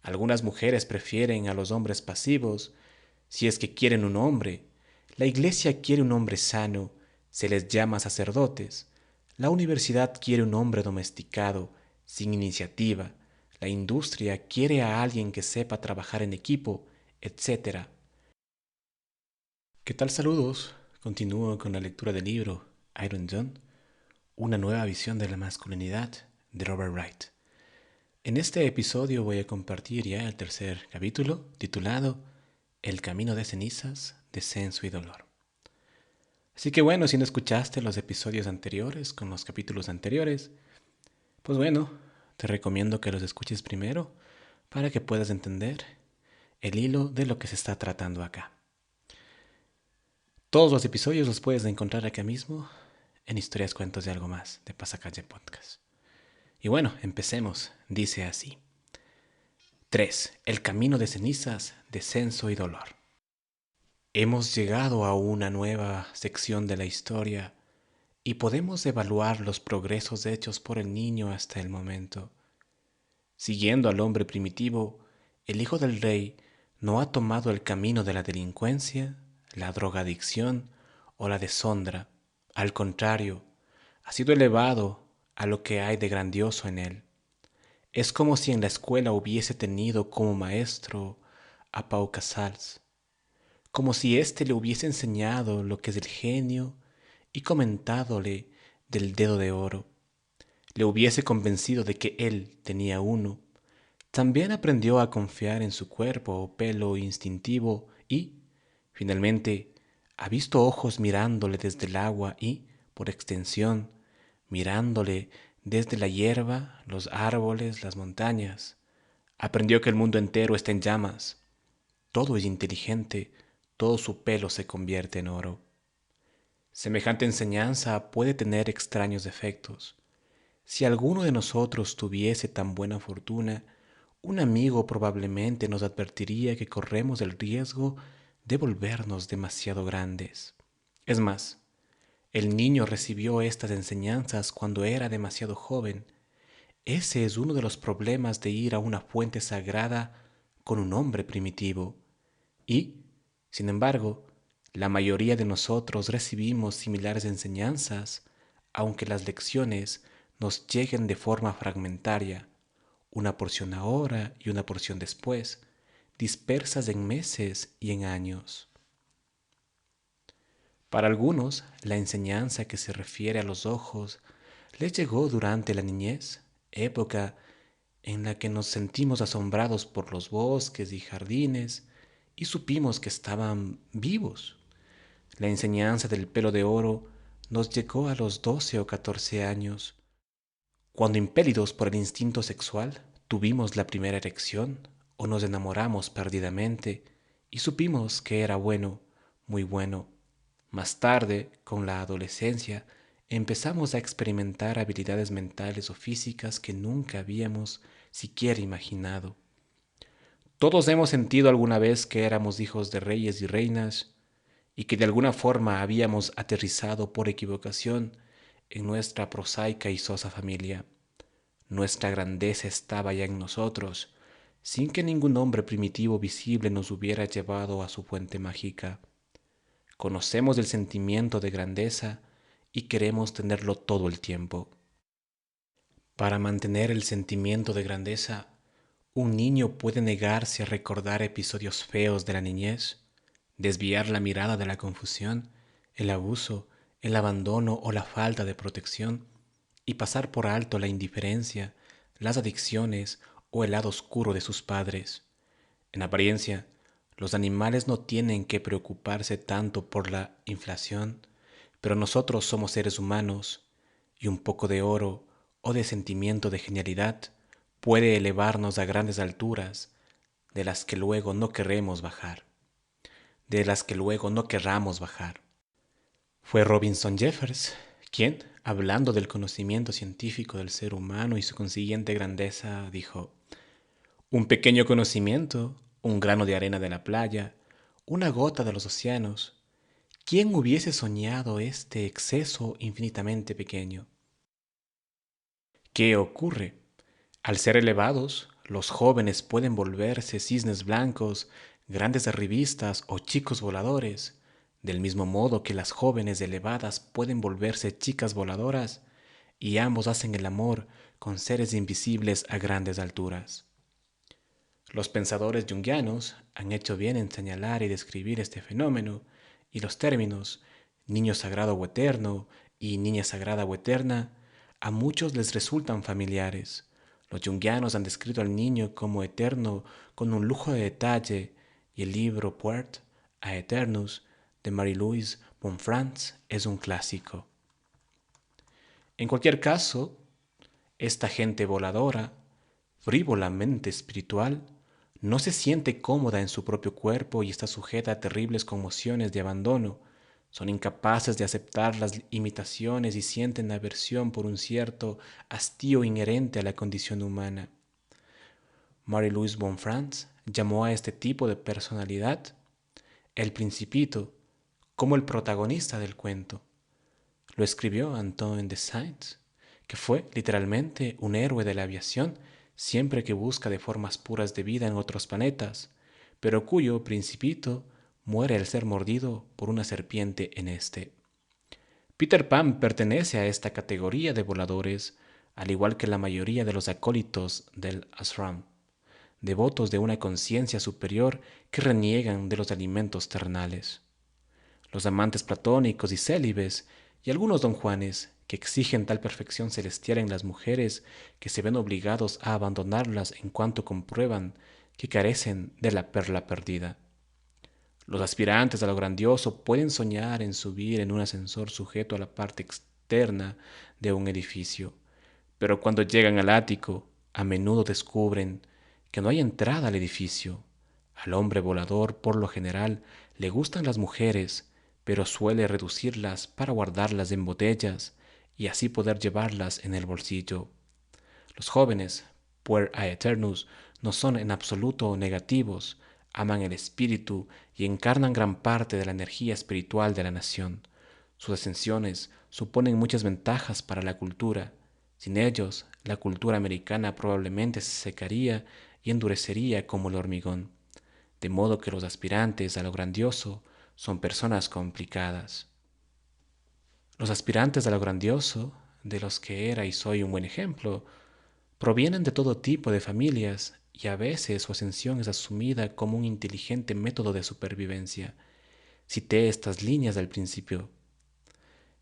Algunas mujeres prefieren a los hombres pasivos si es que quieren un hombre. La iglesia quiere un hombre sano, se les llama sacerdotes. La universidad quiere un hombre domesticado, sin iniciativa. La industria quiere a alguien que sepa trabajar en equipo, etcétera. ¿Qué tal? Saludos. Continúo con la lectura del libro Iron John, una nueva visión de la masculinidad de Robert Wright. En este episodio voy a compartir ya el tercer capítulo titulado El camino de cenizas, descenso y dolor. Así que bueno, si no escuchaste los episodios anteriores con los capítulos anteriores, pues bueno, te recomiendo que los escuches primero para que puedas entender el hilo de lo que se está tratando acá. Todos los episodios los puedes encontrar acá mismo en Historias, Cuentos y Algo Más de Pasacalle Podcast. Y bueno, empecemos. Dice así. 3. El camino de cenizas, descenso y dolor. Hemos llegado a una nueva sección de la historia y podemos evaluar los progresos hechos por el niño hasta el momento. Siguiendo al hombre primitivo, el hijo del rey no ha tomado el camino de la delincuencia, la drogadicción o la deshonra. Al contrario, ha sido elevado a lo que hay de grandioso en él. Es como si en la escuela hubiese tenido como maestro a Pau Casals, como si éste le hubiese enseñado lo que es el genio y comentádole del dedo de oro. Le hubiese convencido de que él tenía uno. También aprendió a confiar en su cuerpo o pelo instintivo y, finalmente, ha visto ojos mirándole desde el agua y, por extensión, mirándole desde la hierba, los árboles, las montañas. Aprendió que el mundo entero está en llamas. Todo es inteligente, todo su pelo se convierte en oro. Semejante enseñanza puede tener extraños efectos. Si alguno de nosotros tuviese tan buena fortuna, un amigo probablemente nos advertiría que corremos el riesgo de volvernos demasiado grandes. Es más, el niño recibió estas enseñanzas cuando era demasiado joven. Ese es uno de los problemas de ir a una fuente sagrada con un hombre primitivo. Y, sin embargo, la mayoría de nosotros recibimos similares enseñanzas, aunque las lecciones nos lleguen de forma fragmentaria, una porción ahora y una porción después, dispersas en meses y en años. Para algunos, la enseñanza que se refiere a los ojos les llegó durante la niñez, época en la que nos sentimos asombrados por los bosques y jardines y supimos que estaban vivos. La enseñanza del pelo de oro nos llegó a los 12 o 14 años, cuando impelidos por el instinto sexual tuvimos la primera erección o nos enamoramos perdidamente y supimos que era bueno, muy bueno. Más tarde, con la adolescencia, empezamos a experimentar habilidades mentales o físicas que nunca habíamos siquiera imaginado. Todos hemos sentido alguna vez que éramos hijos de reyes y reinas y que de alguna forma habíamos aterrizado por equivocación en nuestra prosaica y sosa familia. Nuestra grandeza estaba ya en nosotros, sin que ningún hombre primitivo visible nos hubiera llevado a su fuente mágica. Conocemos el sentimiento de grandeza y queremos tenerlo todo el tiempo. Para mantener el sentimiento de grandeza, un niño puede negarse a recordar episodios feos de la niñez, desviar la mirada de la confusión, el abuso, el abandono o la falta de protección y pasar por alto la indiferencia, las adicciones o el lado oscuro de sus padres. En apariencia, los animales no tienen que preocuparse tanto por la inflación, pero nosotros somos seres humanos y un poco de oro o de sentimiento de genialidad puede elevarnos a grandes alturas de las que luego no queremos bajar, de las que luego no querramos bajar. Fue Robinson Jeffers quien, hablando del conocimiento científico del ser humano y su consiguiente grandeza, dijo: un pequeño conocimiento, un grano de arena de la playa, una gota de los océanos. ¿Quién hubiese soñado este exceso infinitamente pequeño? ¿Qué ocurre? Al ser elevados, Los jóvenes pueden volverse cisnes blancos, grandes arribistas o chicos voladores, del mismo modo que las jóvenes elevadas pueden volverse chicas voladoras, y ambos hacen el amor con seres invisibles a grandes alturas. Los pensadores junguianos han hecho bien en señalar y describir este fenómeno, y los términos niño sagrado o eterno y niña sagrada o eterna a muchos les resultan familiares. Los junguianos han descrito al niño como eterno con un lujo de detalle, y el libro Puert a Eternus de Marie-Louise Bonfrance es un clásico. En cualquier caso, esta gente voladora, frívolamente espiritual, no se siente cómoda en su propio cuerpo y está sujeta a terribles conmociones de abandono. Son incapaces de aceptar las imitaciones y sienten aversión por un cierto hastío inherente a la condición humana. Marie-Louise Bonfrance llamó a este tipo de personalidad el Principito, como el protagonista del cuento. Lo escribió Antoine de Saint, que fue literalmente un héroe de la aviación siempre que busca de formas puras de vida en otros planetas, pero cuyo principito muere al ser mordido por una serpiente en este. Peter Pan pertenece a esta categoría de voladores, al igual que la mayoría de los acólitos del ashram, devotos de una conciencia superior que reniegan de los alimentos terrenales. Los amantes platónicos y célibes y algunos don Juanes que exigen tal perfección celestial en las mujeres que se ven obligados a abandonarlas en cuanto comprueban que carecen de la perla perdida. Los aspirantes a lo grandioso pueden soñar en subir en un ascensor sujeto a la parte externa de un edificio, pero cuando llegan al ático, a menudo descubren que no hay entrada al edificio. Al hombre volador, por lo general, le gustan las mujeres, pero suele reducirlas para guardarlas en botellas y así poder llevarlas en el bolsillo. Los jóvenes, puer aeternus, no son en absoluto negativos, aman el espíritu y encarnan gran parte de la energía espiritual de la nación. Sus ascensiones suponen muchas ventajas para la cultura. Sin ellos, la cultura americana probablemente se secaría y endurecería como el hormigón. De modo que los aspirantes a lo grandioso son personas complicadas. Los aspirantes a lo grandioso, de los que era y soy un buen ejemplo, provienen de todo tipo de familias y a veces su ascensión es asumida como un inteligente método de supervivencia. Cité estas líneas al principio.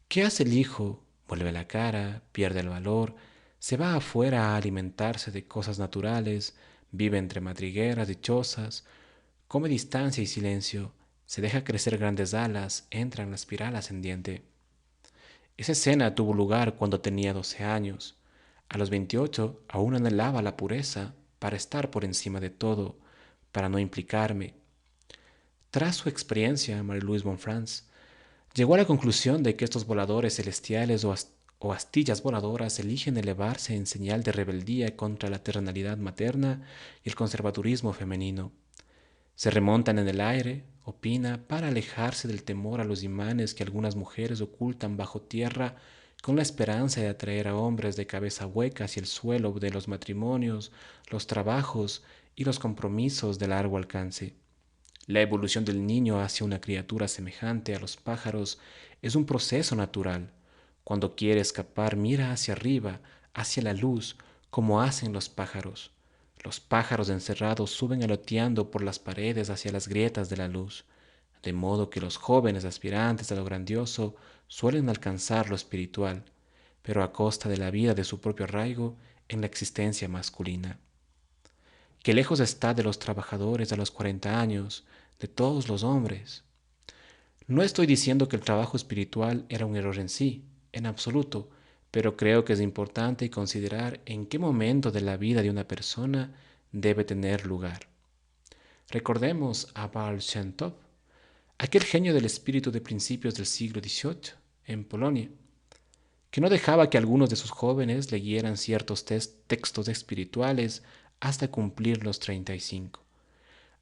¿Qué hace el hijo? Vuelve la cara, pierde el valor, se va afuera a alimentarse de cosas naturales, vive entre madrigueras dichosas, come distancia y silencio, se deja crecer grandes alas, entra en la espiral ascendiente. Esa escena tuvo lugar cuando tenía 12 años. A los 28 aún anhelaba la pureza para estar por encima de todo, para no implicarme. Tras su experiencia, Marie-Louise Bonfrance llegó a la conclusión de que estos voladores celestiales o astillas voladoras eligen elevarse en señal de rebeldía contra la terrenalidad materna y el conservadurismo femenino. Se remontan en el aire, opina, para alejarse del temor a los imanes que algunas mujeres ocultan bajo tierra con la esperanza de atraer a hombres de cabeza hueca hacia el suelo de los matrimonios, los trabajos y los compromisos de largo alcance. La evolución del niño hacia una criatura semejante a los pájaros es un proceso natural. Cuando quiere escapar, mira hacia arriba, hacia la luz, como hacen los pájaros. Los pájaros encerrados suben aloteando por las paredes hacia las grietas de la luz, de modo que los jóvenes aspirantes a lo grandioso suelen alcanzar lo espiritual, pero a costa de la vida de su propio arraigo en la existencia masculina. Que lejos está de los trabajadores a los 40 años, de todos los hombres. No estoy diciendo que el trabajo espiritual era un error en sí, en absoluto, pero creo que es importante considerar en qué momento de la vida de una persona debe tener lugar. Recordemos a Baal Shem Tov, aquel genio del espíritu de principios del siglo XVIII, en Polonia, que no dejaba que algunos de sus jóvenes leyeran ciertos textos espirituales hasta cumplir los 35.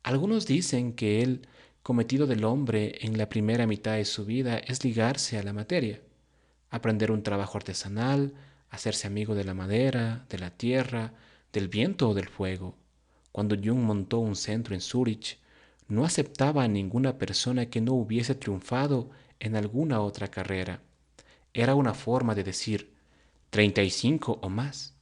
Algunos dicen que el cometido del hombre en la primera mitad de su vida es ligarse a la materia, aprender un trabajo artesanal, hacerse amigo de la madera, de la tierra, del viento o del fuego. Cuando Jung montó un centro en Zúrich, no aceptaba a ninguna persona que no hubiese triunfado en alguna otra carrera. Era una forma de decir 35 o más.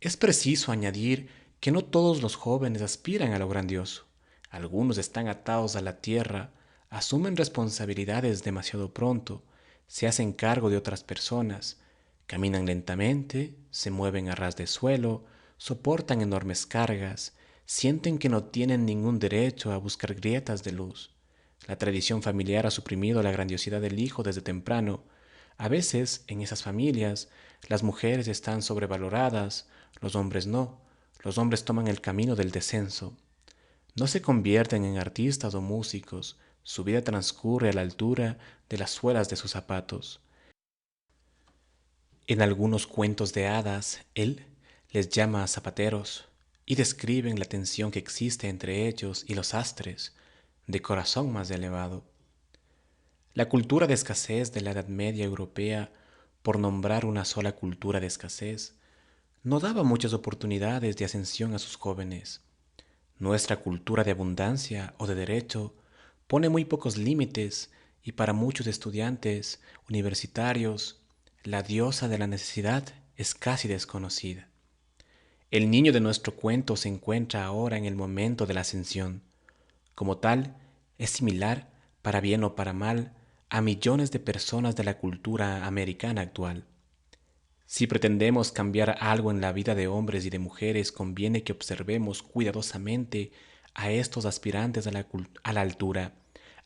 Es preciso añadir que no todos los jóvenes aspiran a lo grandioso. Algunos están atados a la tierra, asumen responsabilidades demasiado pronto, se hacen cargo de otras personas, caminan lentamente, se mueven a ras de suelo, soportan enormes cargas, sienten que no tienen ningún derecho a buscar grietas de luz. La tradición familiar ha suprimido la grandiosidad del hijo desde temprano. A veces, en esas familias, las mujeres están sobrevaloradas, los hombres no. Los hombres toman el camino del descenso. No se convierten en artistas o músicos. Su vida transcurre a la altura de las suelas de sus zapatos. En algunos cuentos de hadas, él les llama a zapateros y describen la tensión que existe entre ellos y los astres, de corazón más elevado. La cultura de escasez de la Edad Media europea, por nombrar una sola cultura de escasez, no daba muchas oportunidades de ascensión a sus jóvenes. Nuestra cultura de abundancia o de derecho pone muy pocos límites y para muchos estudiantes universitarios la diosa de la necesidad es casi desconocida. El niño de nuestro cuento se encuentra ahora en el momento de la ascensión. Como tal, es similar, para bien o para mal, a millones de personas de la cultura americana actual. Si pretendemos cambiar algo en la vida de hombres y de mujeres, conviene que observemos cuidadosamente a estos aspirantes a la altura,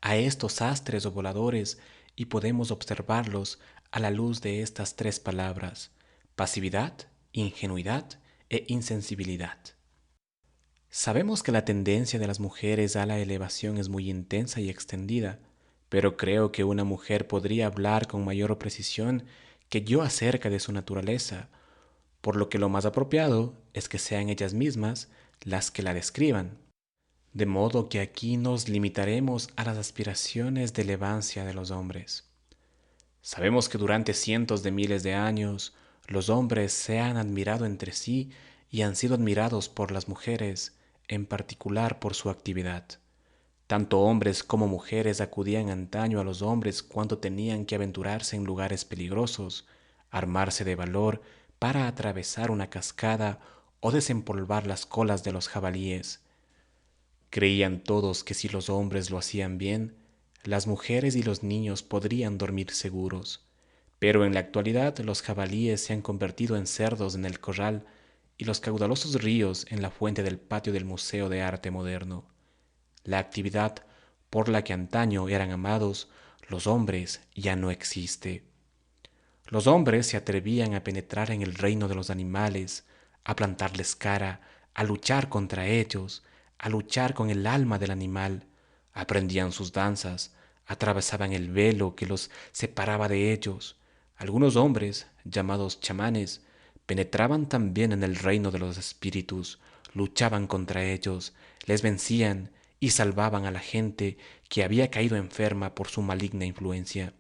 a estos astres o voladores, y podemos observarlos a la luz de estas tres palabras: pasividad, ingenuidad e insensibilidad. Sabemos que la tendencia de las mujeres a la elevación es muy intensa y extendida, pero creo que una mujer podría hablar con mayor precisión que yo acerca de su naturaleza, por lo que lo más apropiado es que sean ellas mismas las que la describan. De modo que aquí nos limitaremos a las aspiraciones de elevancia de los hombres. Sabemos que durante cientos de miles de años los hombres se han admirado entre sí y han sido admirados por las mujeres, en particular por su actividad. Tanto hombres como mujeres acudían antaño a los hombres cuando tenían que aventurarse en lugares peligrosos, armarse de valor para atravesar una cascada o desempolvar las colas de los jabalíes. Creían todos que si los hombres lo hacían bien, las mujeres y los niños podrían dormir seguros. Pero en la actualidad los jabalíes se han convertido en cerdos en el corral y los caudalosos ríos en la fuente del patio del Museo de Arte Moderno. La actividad por la que antaño eran amados los hombres ya no existe. Los hombres se atrevían a penetrar en el reino de los animales, a plantarles cara, a luchar contra ellos, a luchar con el alma del animal. Aprendían sus danzas, atravesaban el velo que los separaba de ellos. Algunos hombres, llamados chamanes, penetraban también en el reino de los espíritus, luchaban contra ellos, les vencían y salvaban a la gente que había caído enferma por su maligna influencia.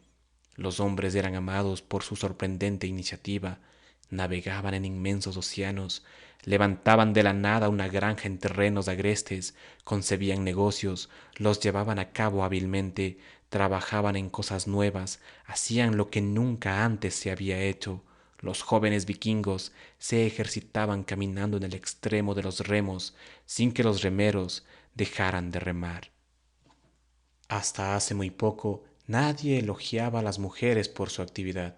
Los hombres eran amados por su sorprendente iniciativa, navegaban en inmensos océanos, levantaban de la nada una granja en terrenos agrestes, concebían negocios, los llevaban a cabo hábilmente, trabajaban en cosas nuevas, hacían lo que nunca antes se había hecho. Los jóvenes vikingos se ejercitaban caminando en el extremo de los remos, sin que los remeros dejaran de remar. Hasta hace muy poco, nadie elogiaba a las mujeres por su actividad.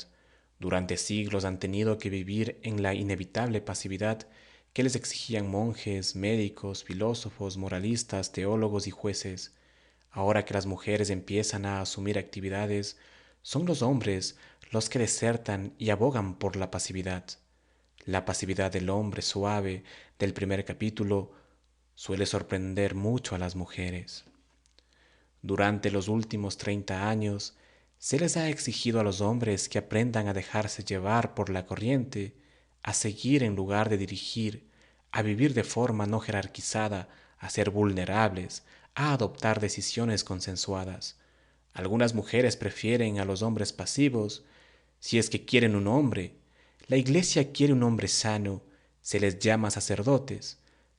Durante siglos han tenido que vivir en la inevitable pasividad que les exigían monjes, médicos, filósofos, moralistas, teólogos y jueces. Ahora que las mujeres empiezan a asumir actividades, son los hombres los que desertan y abogan por la pasividad. La pasividad del hombre suave del primer capítulo suele sorprender mucho a las mujeres. Durante los últimos 30 años, se les ha exigido a los hombres que aprendan a dejarse llevar por la corriente, a seguir en lugar de dirigir, a vivir de forma no jerarquizada, a ser vulnerables, a adoptar decisiones consensuadas. Algunas mujeres prefieren a los hombres pasivos si es que quieren un hombre. La Iglesia quiere un hombre sano, Se les llama sacerdotes.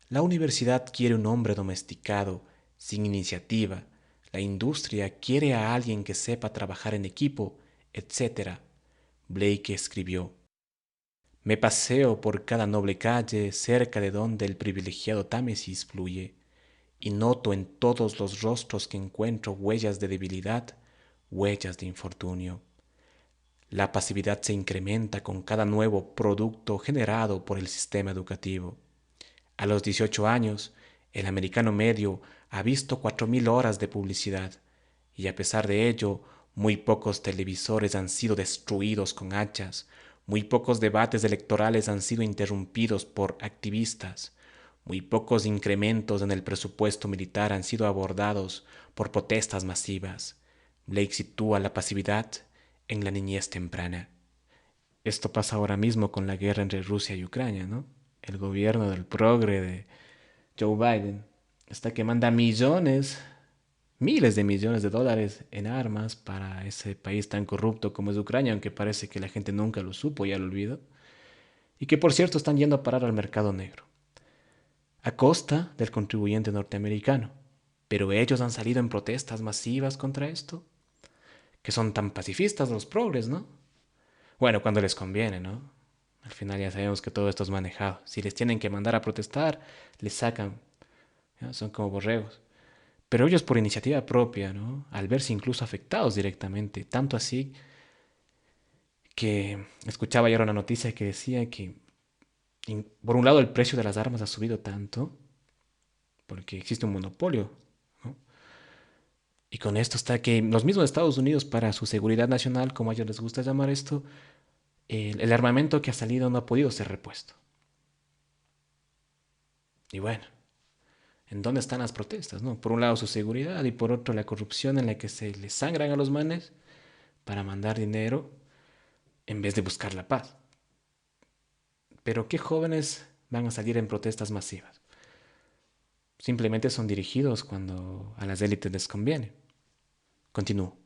La universidad quiere un hombre domesticado, sin iniciativa. La industria quiere a alguien que sepa trabajar en equipo, etc. Blake escribió: Me paseo por cada noble calle cerca de donde el privilegiado Támesis fluye, y noto en todos los rostros que encuentro huellas de debilidad, huellas de infortunio. La pasividad se incrementa con cada nuevo producto generado por el sistema educativo. A los 18 años, el americano medio ha visto 4.000 horas de publicidad, y a pesar de ello, muy pocos televisores han sido destruidos con hachas, muy pocos debates electorales han sido interrumpidos por activistas, muy pocos incrementos en el presupuesto militar han sido abordados por protestas masivas. Blake sitúa la pasividad en la niñez temprana. Esto pasa ahora mismo con la guerra entre Rusia y Ucrania, ¿no? El gobierno del progre de Joe Biden está que manda millones, miles de millones de dólares en armas para ese país tan corrupto como es Ucrania, aunque parece que la gente nunca lo supo, ya lo olvidó, y que por cierto están yendo a parar al mercado negro, a costa del contribuyente norteamericano. Pero ellos han salido en protestas masivas contra esto, que son tan pacifistas los progres, ¿no? Bueno, cuando les conviene, ¿no? Al final ya sabemos que todo esto es manejado. Si les tienen que mandar a protestar, les sacan. ¿Ya? Son como borregos. Pero ellos por iniciativa propia, ¿no? Al verse incluso afectados directamente. Tanto así que escuchaba ayer una noticia que decía que, por un lado, el precio de las armas ha subido tanto porque existe un monopolio, ¿no? Y con esto está que los mismos Estados Unidos, para su seguridad nacional, como a ellos les gusta llamar esto, el armamento que ha salido no ha podido ser repuesto. Y bueno, ¿en dónde están las protestas, no? Por un lado su seguridad y por otro la corrupción en la que se les sangran a los manes para mandar dinero en vez de buscar la paz. Pero ¿qué jóvenes van a salir en protestas masivas? Simplemente son dirigidos cuando a las élites les conviene. Continúo.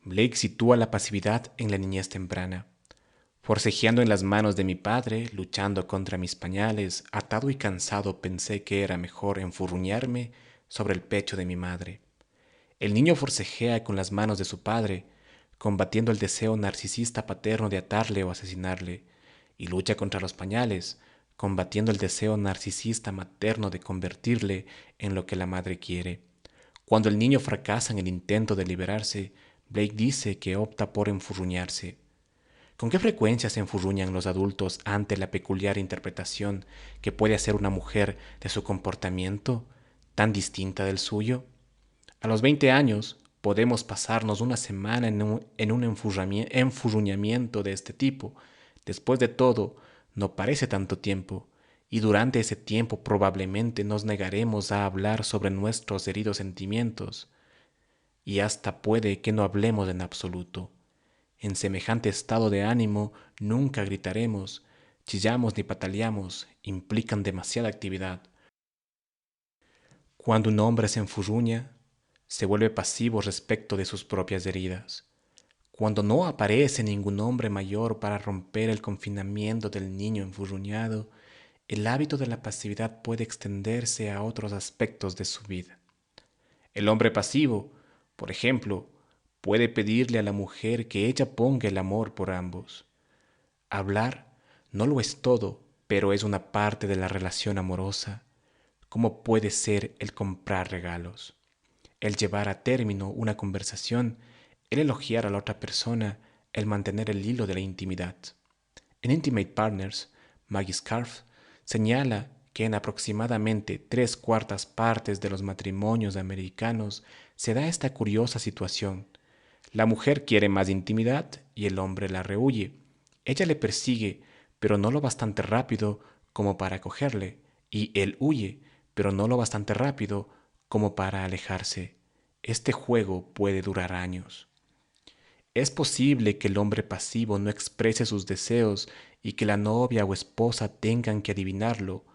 Blake sitúa la pasividad en la niñez temprana. Forcejeando en las manos de mi padre, luchando contra mis pañales, atado y cansado, pensé que era mejor enfurruñarme sobre el pecho de mi madre. El niño forcejea con las manos de su padre, combatiendo el deseo narcisista paterno de atarle o asesinarle, y lucha contra los pañales, combatiendo el deseo narcisista materno de convertirle en lo que la madre quiere. Cuando el niño fracasa en el intento de liberarse, Blake dice que opta por enfurruñarse. ¿Con qué frecuencia se enfurruñan los adultos ante la peculiar interpretación que puede hacer una mujer de su comportamiento tan distinta del suyo? A los 20 años podemos pasarnos una semana en un enfurruñamiento de este tipo. Después de todo, no parece tanto tiempo, y durante ese tiempo probablemente nos negaremos a hablar sobre nuestros heridos sentimientos, y hasta puede que no hablemos en absoluto. En semejante estado de ánimo nunca gritaremos, chillamos ni pataleamos, implican demasiada actividad. Cuando un hombre se enfurruña, se vuelve pasivo respecto de sus propias heridas. Cuando no aparece ningún hombre mayor para romper el confinamiento del niño enfurruñado, el hábito de la pasividad puede extenderse a otros aspectos de su vida. El hombre pasivo, por ejemplo, puede pedirle a la mujer que ella ponga el amor por ambos. Hablar no lo es todo, pero es una parte de la relación amorosa, como puede ser el comprar regalos, el llevar a término una conversación, el elogiar a la otra persona, el mantener el hilo de la intimidad. En Intimate Partners, Maggie Scarf señala que en aproximadamente 3/4 de los matrimonios americanos se da esta curiosa situación. La mujer quiere más intimidad y el hombre la rehúye. Ella le persigue, pero no lo bastante rápido como para acogerle, y él huye, pero no lo bastante rápido como para alejarse. Este juego puede durar años. Es posible que el hombre pasivo no exprese sus deseos y que la novia o esposa tengan que adivinarlo.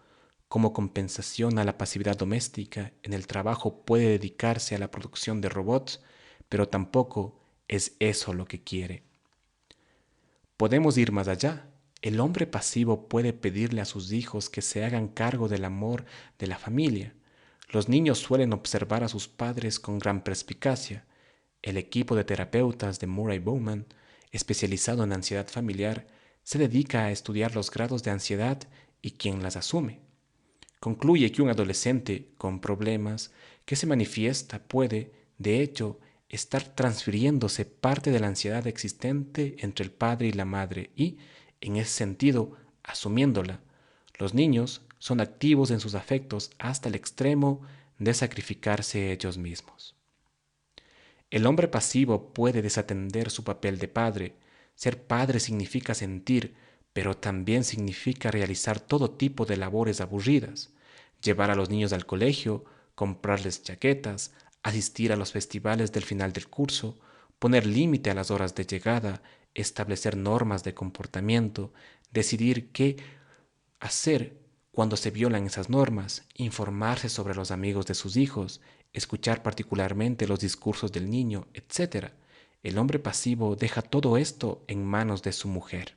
Como compensación a la pasividad doméstica, en el trabajo puede dedicarse a la producción de robots, pero tampoco es eso lo que quiere. Podemos ir más allá. El hombre pasivo puede pedirle a sus hijos que se hagan cargo del amor de la familia. Los niños suelen observar a sus padres con gran perspicacia. El equipo de terapeutas de Murray Bowman, especializado en ansiedad familiar, se dedica a estudiar los grados de ansiedad y quién las asume. Concluye que un adolescente con problemas que se manifiesta puede, de hecho, estar transfiriéndose parte de la ansiedad existente entre el padre y la madre y, en ese sentido, asumiéndola. Los niños son activos en sus afectos hasta el extremo de sacrificarse ellos mismos. El hombre pasivo puede desatender su papel de padre. Ser padre significa sentir, pero también significa realizar todo tipo de labores aburridas. Llevar a los niños al colegio, comprarles chaquetas, asistir a los festivales del final del curso, poner límite a las horas de llegada, establecer normas de comportamiento, decidir qué hacer cuando se violan esas normas, informarse sobre los amigos de sus hijos, escuchar particularmente los discursos del niño, etc. El hombre pasivo deja todo esto en manos de su mujer.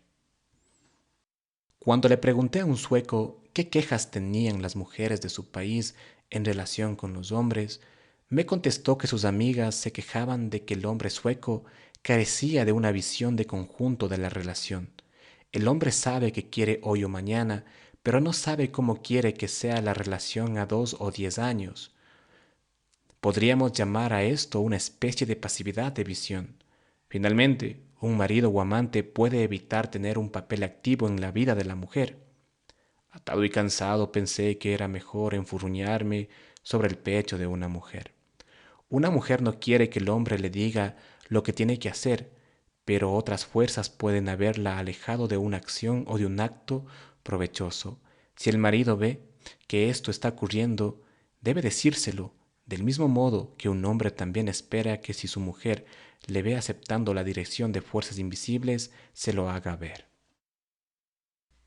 Cuando le pregunté a un sueco qué quejas tenían las mujeres de su país en relación con los hombres, me contestó que sus amigas se quejaban de que el hombre sueco carecía de una visión de conjunto de la relación. El hombre sabe que quiere hoy o mañana, pero no sabe cómo quiere que sea la relación a 2 o 10 años. Podríamos llamar a esto una especie de pasividad de visión. Finalmente, un marido o amante puede evitar tener un papel activo en la vida de la mujer. Atado y cansado pensé que era mejor enfurruñarme sobre el pecho de una mujer. Una mujer no quiere que el hombre le diga lo que tiene que hacer, pero otras fuerzas pueden haberla alejado de una acción o de un acto provechoso. Si el marido ve que esto está ocurriendo, debe decírselo, del mismo modo que un hombre también espera que si su mujer le ve aceptando la dirección de fuerzas invisibles, se lo haga ver.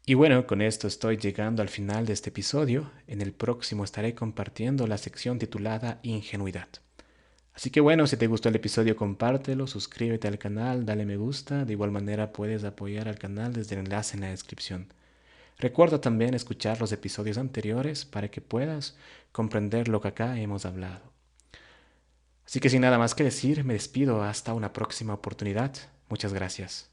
Y bueno, con esto estoy llegando al final de este episodio. En el próximo estaré compartiendo la sección titulada Ingenuidad. Así que bueno, si te gustó el episodio, compártelo, suscríbete al canal, dale me gusta. De igual manera puedes apoyar al canal desde el enlace en la descripción. Recuerda también escuchar los episodios anteriores para que puedas comprender lo que acá hemos hablado. Así que sin nada más que decir, me despido hasta una próxima oportunidad. Muchas gracias.